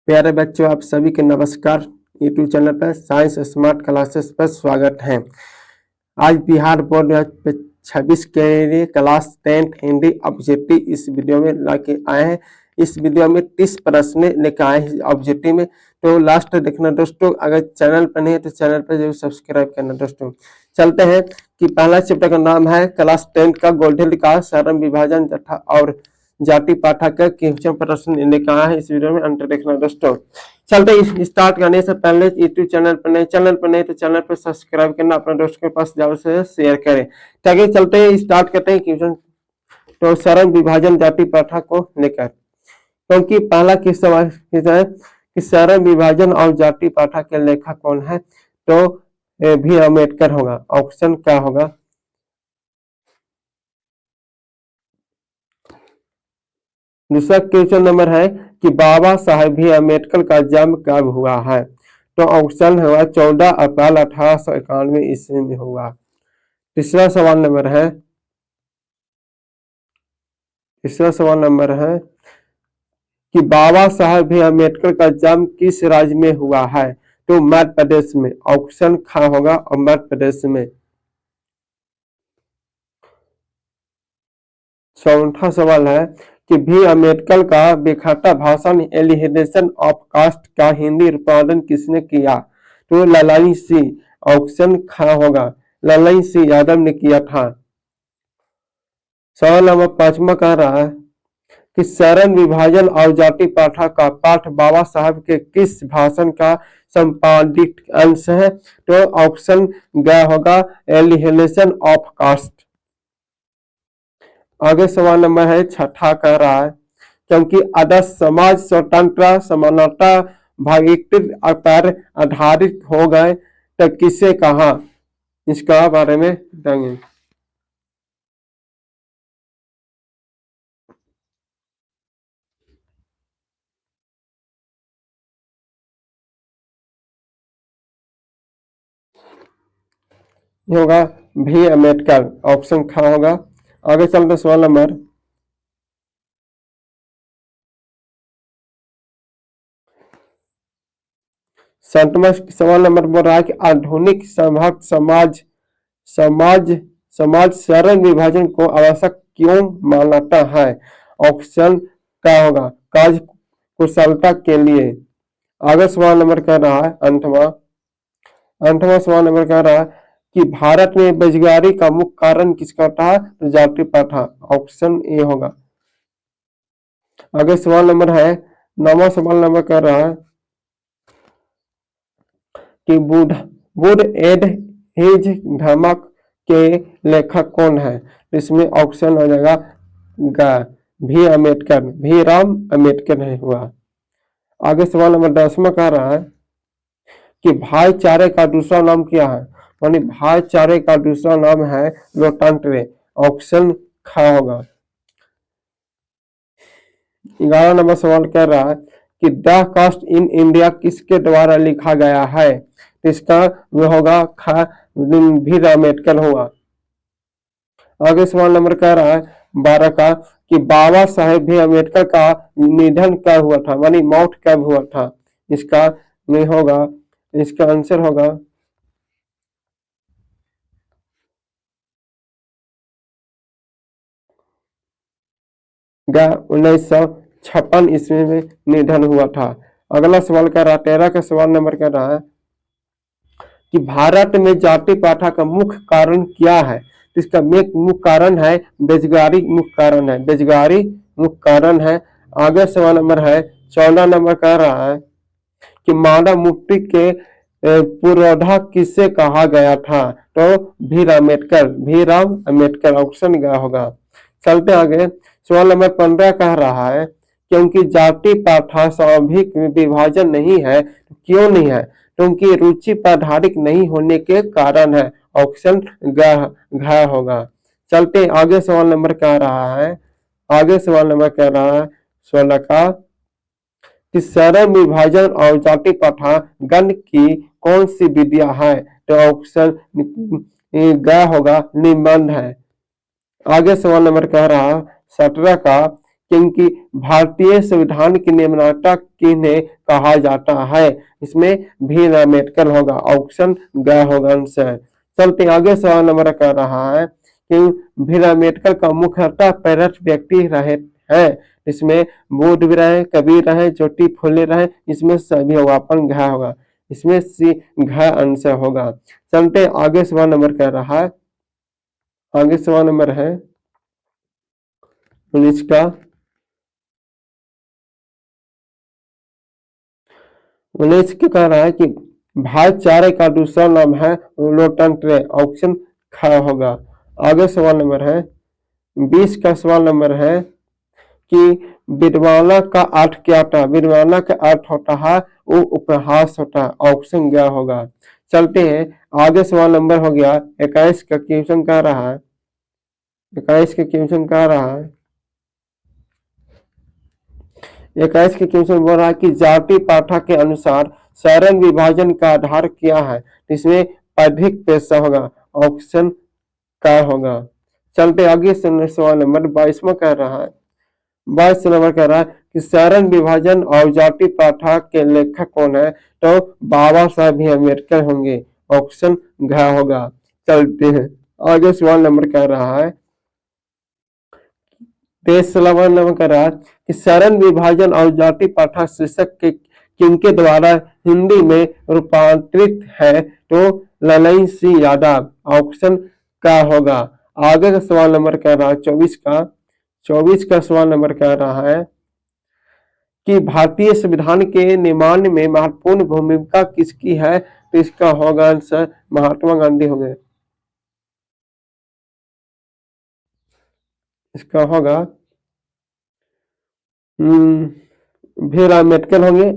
प्यारे बच्चों, आप सभी के नमस्कार। यूट्यूब चैनल पर साइंस स्मार्ट क्लासेस पर स्वागत है। आज बिहार बोर्ड 26 के लिए क्लास 10 हिंदी ऑब्जेक्टिव इस वीडियो में लाके आए हैं। इस वीडियो में 30 प्रश्न लेकर आए हैं ऑब्जेक्टिव में, तो लास्ट देखना दोस्तों। अगर चैनल पर नहीं है तो चैनल पर जरूर सब्सक्राइब करना दोस्तों। चलते हैं कि पहला चैप्टर का नाम है क्लास 10 का गोल्डन का सरम विभाजन तथा और जाति पाठक का क्वेश्चन प्रश्न लेकर आया है। इस वीडियो में अंत देखना दोस्तों। चलते स्टार्ट करने से पहले यूट्यूब चैनल पर नहीं तो चैनल पर सब्सक्राइब करना, अपने दोस्तों के पास ज्यादा से शेयर करें। चलिए चलते हैं, स्टार्ट करते हैं क्वेश्चन। तो सरम विभाजन जाति प्रथा को लेकर, क्योंकि पहला सवाल है कि सरम विभाजन और जाति प्रथा के लेखक कौन है, तो भी अम्बेडकर होगा। ऑप्शन क्या होगा? दूसरा क्वेश्चन नंबर है कि बाबा साहेब भी अम्बेडकर का जन्म कब हुआ है, तो ऑप्शन हुआ 14 अप्रैल 1891 ईस्वी में हुआ। तीसरा सवाल नंबर है कि बाबा साहेब भी अम्बेडकर का जन्म किस राज्य में हुआ है, तो मध्य प्रदेश में। ऑप्शन खा होगा और मध्य प्रदेश में। चौथा सवाल है कि भी अम्बेडकर का बेखाता भाषण एलिहेशन ऑफ कास्ट का हिंदी रूपांतरण किसने किया, तो ललाई सिंह। ऑप्शन खा होगा, ललाई सिंह यादव ने किया था। सवाल नंबर 5 कह रहा है कि सरम विभाजन और जाति प्रथा का पाठ बाबा साहब के किस भाषण का संपादित अंश है, तो ऑप्शन ग होगा एलिहेशन ऑफ कास्ट। आगे सवाल नंबर है 6 कह रहा है क्योंकि आदर्श समाज स्वतंत्रता समानता भागीरथी पर आधारित हो गए तो किसे कहा, इसका बारे में बताएंगे। ये होगा भी अम्बेडकर। ऑप्शन खा होगा। आगे चलते सवाल नंबर 7वां सवाल नंबर बोल रहा है कि आधुनिक सभक्त समाज सरम विभाजन को आवश्यक क्यों मानता है। ऑप्शन क्या होगा, कार्य कुशलता के लिए। आगे सवाल नंबर कह रहा है अंठवां सवाल नंबर कह रहा है कि भारत में बेरोजगारी का मुख्य कारण किसका था, तो जाति प्रथा। ऑप्शन ए होगा। आगे सवाल नंबर है 9वां सवाल नंबर कह रहा है कि वुड एड हिज धमक के लेखक कौन है, इसमें ऑप्शन हो जाएगा भी अम्बेडकर। भी राम अम्बेडकर नहीं हुआ। आगे सवाल नंबर 10वां कह रहा है कि भाईचारे का दूसरा नाम क्या है, यानी भाईचारे का दूसरा नाम है लोकतंत्र। ऑप्शन खा होगा। 11 नंबर सवाल कह रहा है कि द कास्ट इन इंडिया किसके द्वारा लिखा गया है, इसका वो होगा खा भी अम्बेडकर हुआ। आगे सवाल नंबर कह रहा है 12 का कि बाबा साहेब भी अम्बेडकर का निधन कब हुआ था, यानी मौत कब हुआ था। इसका नहीं होगा, इसका आंसर होगा 1956 ईस्वी में निधन हुआ था। अगला सवाल कह रहा है 13 का सवाल नंबर कह रहा है कि भारत में जाति प्रथा का मुख्य कारण क्या है, इसका मुख्य कारण है बेरोजगारी। मुख्य कारण है। आगे सवाल नंबर है 14 नंबर कह रहा है कि मानव मुक्ति के पुरोधा किसे कहा गया था, तो भीमराव अम्बेडकर। ऑप्शन क्या होगा। चलते आगे सवाल नंबर 15 कह रहा है क्योंकि जाति प्रथा सामूहिक विभाजन नहीं है, क्यों नहीं है, क्योंकि रुचि पर आधारित नहीं होने के कारण है। ऑप्शन घ होगा। चलते आगे सवाल नंबर कह रहा है 16 का कि सरम विभाजन और जाति प्रथा गण की कौन सी विद्या है, तो ऑप्शन ग होगा निबंध है। आगे सवाल नंबर कह रहा 17 का क्योंकि भारतीय संविधान की निर्माता किन्हें कहा जाता है। इसमें भीम अम्बेडकर होगा, ऑप्शन ग होगा आंसर। चलते आगे सवाल नंबर कर रहा है कि भीम अम्बेडकर का मुख्यतः प्रेरक व्यक्ति रहे हैं। इसमें बुद्ध भी रहे, कबीर रहे, ज्योति फुले रहे, इसमें सभी होगा, अपन घ होगा, इसमें सी घ आंसर होगा। चलते आगे सवाल नंबर कर रहा है, आगे सवाल नंबर है 19 का। 19 क्या कह रहा है कि भाईचारे का दूसरा नाम है लोकतंत्र, ऑप्शन ख होगा। आगे सवाल नंबर है 20 का सवाल नंबर है कि विद्वाना का अर्थ क्या होता है। विद्वाना का अर्थ होता है वो उपहास होता है, ऑप्शन ग होगा। चलते हैं आगे सवाल नंबर हो गया 21 का क्वेश्चन कह रहा है, 21 के क्वेश्चन कह रहा है, 21 के क्वेश्चन बोल रहा है कि जाति प्रथा के अनुसार शरण विभाजन का आधार क्या है। इसमें अधिक पैसा होगा, ऑप्शन का होगा। चलते आगे सवाल नंबर 22वां कह रहा है, 22 नंबर कह रहा है कि शरण विभाजन और जाति प्रथा के लेखक कौन है। तो बाबा साहब भी अम्बेडकर होंगे, ऑप्शन घ होगा। चलते हैं आगे सवाल नंबर कह रहा है 23 नंबर कह रहा है कि शरण विभाजन और जाति प्रथा शीर्षक के किनके द्वारा हिंदी में रूपांतरित है। तो ललन सिंह यादव, ऑप्शन का होगा। आगे का सवाल नंबर कह रहा है 24 का सवाल नंबर कह रहा है कि भारतीय संविधान के निर्माण में महत्वपूर्ण भूमिका किसकी है। तो इसका होगा आंसर महात्मा गांधी होंगे, इसका होगा भीम अम्बेडकर होंगे,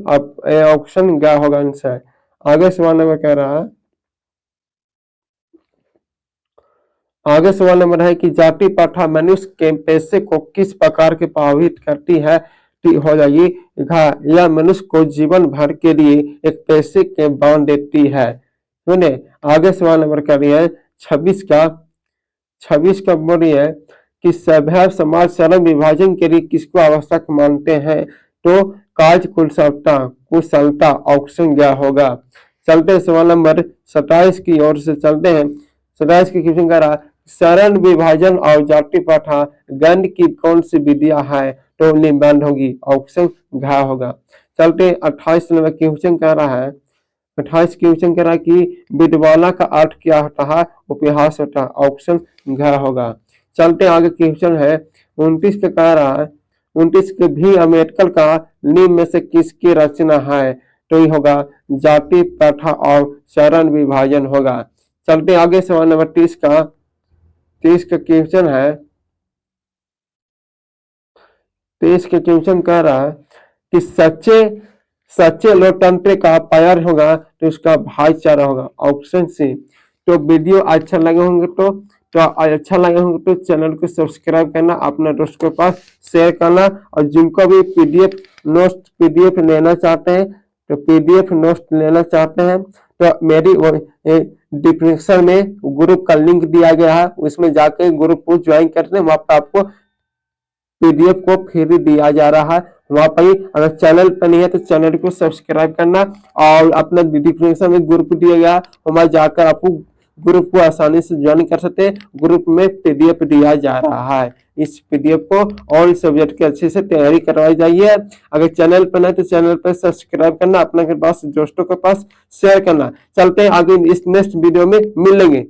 ऑप्शन ग होगा आंसर। आगे सवाल नंबर कह रहा है, आगे सवाल नंबर है कि जाति प्रथा मनुष्य के पैसे को किस प्रकार के प्रभावित करती है। हो जाएगी घ, यह मनुष्य को जीवन भर के लिए एक पैसे के बांध देती है। सुने आगे सवाल नंबर कर रही है 26 का बोल रही है कि सभ्य समाज शरण विभाजन के लिए किसको आवश्यक मानते हैं। तो कार्य कुशलता, ऑप्शन क्या होगा। चलते सवाल नंबर 27 की ओर से चलते हैं। 27 की क्वेश्चन कर रहा शरण विभाजन और जाति प्रथा गण की कौन सी विधियां है। तो निबंध होगी, ऑप्शन घ होगा। चलते 28 नंबर क्वेश्चन कह रहा है, 28 क्वेश्चन कह रहा है कि विद्वाना का अर्थ क्या होता है। उपहास होता है, ऑप्शन घ होगा। चलते आगे क्वेश्चन है 29 का कह रहा है 29 के भी अम्बेडकर का निम्न में से किसकी रचना है। तो ये होगा जाति प्रथा और शरण विभाजन होगा। चलते आगे सवाल नंबर 30 का क्वेश्चन है, 23 के क्वेश्चन कह रहा है कि सच्चे लोकतंत्र का पायर होगा। तो उसका भाईचारा होगा, ऑप्शन सी। तो वीडियो अच्छा लगे होंगे तो चैनल को सब्सक्राइब करना, अपने दोस्त के पास शेयर करना। और जिनको भी पीडीएफ लेना चाहते हैं तो पीडीएफ नोट्स लेना चाहते हैं तो मेरी डिस्क्रिप्शन में ग्रुप का लिंक दिया गया है, उसमें जाके ग्रुप को ज्वाइन करते हैं। वहां पर आपको पीडीएफ को फ्री दिया जा रहा है। वहां पर ही अगर चैनल पर नहीं है तो चैनल को सब्सक्राइब करना और अपना डिस्क्रिप्शन में ग्रुप दिया गया, वहां जाकर आपको ग्रुप को आसानी से ज्वाइन कर सकते हैं। ग्रुप में पीडीएफ दिया जा रहा है, इस पीडीएफ को ऑल सब्जेक्ट की अच्छे से तैयारी करवाई जाइए। अगर चैनल पर नहीं तो चैनल पर सब्सक्राइब करना, अपने के पास दोस्तों के पास शेयर करना। चलते हैं आगे इस नेक्स्ट वीडियो में मिलेंगे।